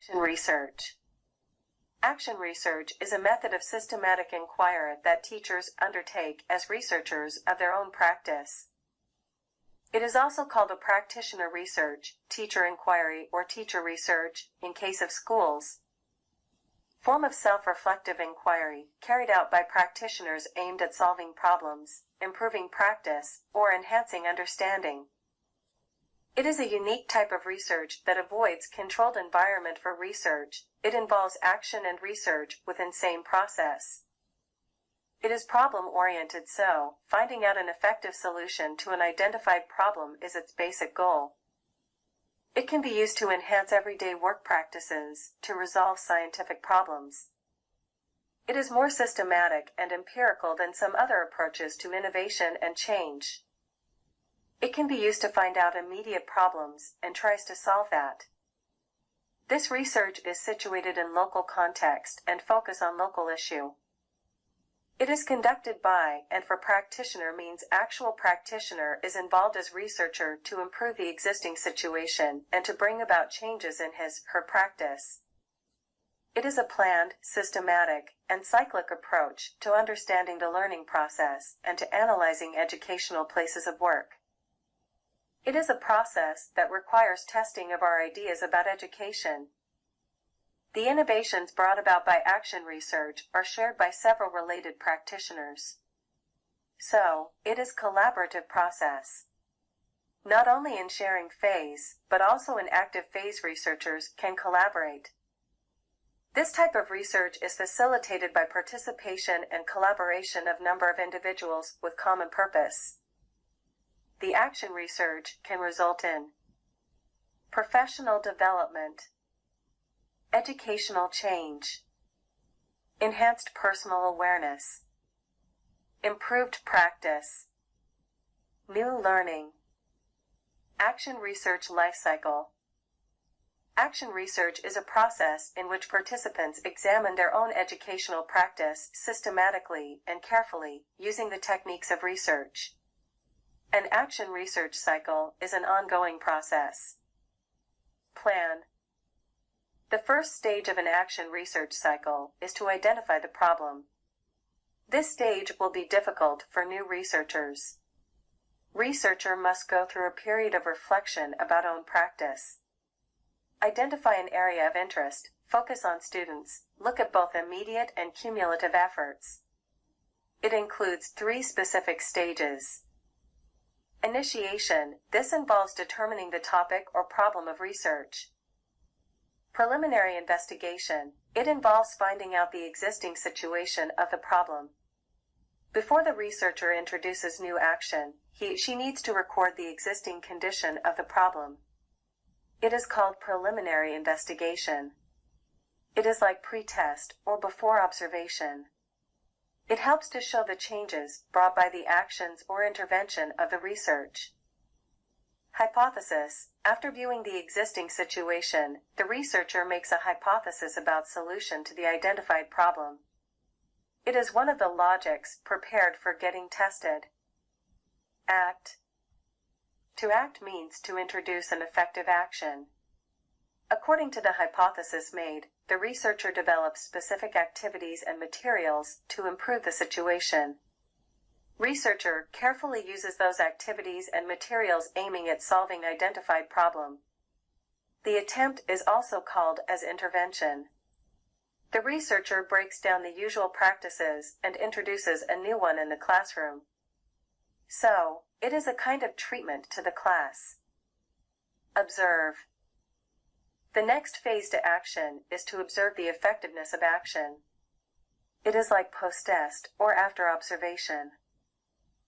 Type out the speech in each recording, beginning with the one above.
Action research. Action research is a method of systematic inquiry that teachers undertake as researchers of their own practice. It is also called a practitioner research, teacher inquiry, or teacher research in case of schools. Form of self-reflective inquiry carried out by practitioners aimed at solving problems, improving practice, or enhancing understanding. It is a unique type of research that avoids controlled environment for research. It involves action and research within same process. It is problem-oriented, so finding out an effective solution to an identified problem is its basic goal. It can be used to enhance everyday work practices, to resolve scientific problems. It is more systematic and empirical than some other approaches to innovation and change. It can be used to find out immediate problems and tries to solve that. This research is situated in local context and focus on local issue. It is conducted by and for practitioner means actual practitioner is involved as researcher to improve the existing situation and to bring about changes in his/her practice. It is a planned, systematic, and cyclic approach to understanding the learning process and to analyzing educational places of work. It is a process that requires testing of our ideas about education. The innovations brought about by action research are shared by several related practitioners. So, it is a collaborative process. Not only in sharing phase, but also in active phase researchers can collaborate. This type of research is facilitated by participation and collaboration of number of individuals with common purpose. The action research can result in professional development, educational change, enhanced personal awareness, improved practice, new learning. Action research life cycle. Action research is a process in which participants examine their own educational practice systematically and carefully using the techniques of research. An action research cycle is an ongoing process. Plan. The first stage of an action research cycle is to identify the problem. This stage will be difficult for new researchers. Researcher must go through a period of reflection about own practice. Identify an area of interest, focus on students, look at both immediate and cumulative efforts. It includes 3 specific stages. Initiation. This involves determining the topic or problem of research. Preliminary investigation. It involves finding out the existing situation of the problem. Before the researcher introduces new action, she needs to record the existing condition of the problem. It is called preliminary investigation. It is like pre-test or before observation. It helps to show the changes brought by the actions or intervention of the research. Hypothesis. After viewing the existing situation, the researcher makes a hypothesis about solution to the identified problem. It is one of the logics prepared for getting tested. Act. To act means to introduce an effective action. According to the hypothesis made, the researcher develops specific activities and materials to improve the situation. Researcher carefully uses those activities and materials aiming at solving identified problem. The attempt is also called as intervention. The researcher breaks down the usual practices and introduces a new one in the classroom. So, it is a kind of treatment to the class. Observe. The next phase to action is to observe the effectiveness of action. It is like post-test or after observation.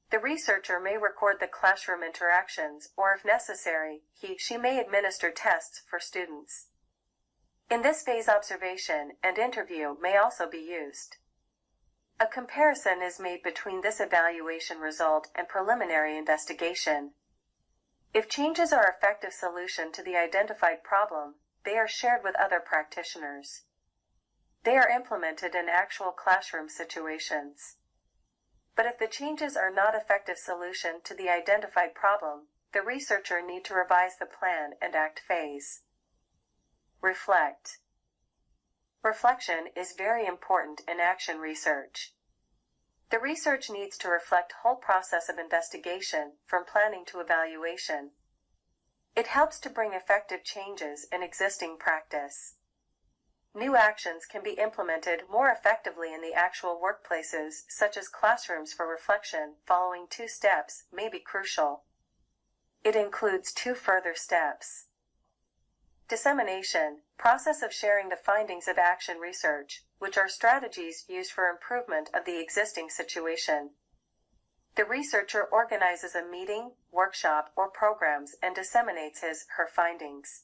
The researcher may record the classroom interactions, or if necessary, she may administer tests for students. In this phase, observation and interview may also be used. A comparison is made between this evaluation result and preliminary investigation. If changes are effective solution to the identified problem, they are shared with other practitioners. They are implemented in actual classroom situations. But if the changes are not effective solution to the identified problem, the researcher need to revise the plan and act phase. Reflect. Reflection is very important in action research. The research needs to reflect whole process of investigation, from planning to evaluation. It helps to bring effective changes in existing practice. New actions can be implemented more effectively in the actual workplaces, such as classrooms for reflection following 2 steps may be crucial. It includes 2 further steps. Dissemination, process of sharing the findings of action research, which are strategies used for improvement of the existing situation. The researcher organizes a meeting, workshop, or programs and disseminates his/her findings.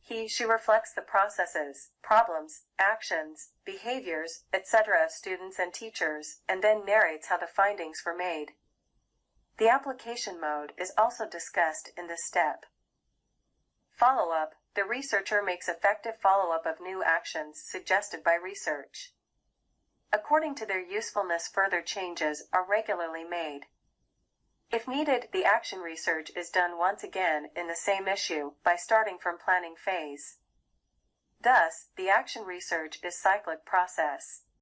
She reflects the processes, problems, actions, behaviors, etc. of students and teachers, and then narrates how the findings were made. The application mode is also discussed in this step. Follow-up, the researcher makes effective follow-up of new actions suggested by research. According to their usefulness, further changes are regularly made. If needed, the action research is done once again in the same issue by starting from planning phase. Thus, the action research is cyclic process.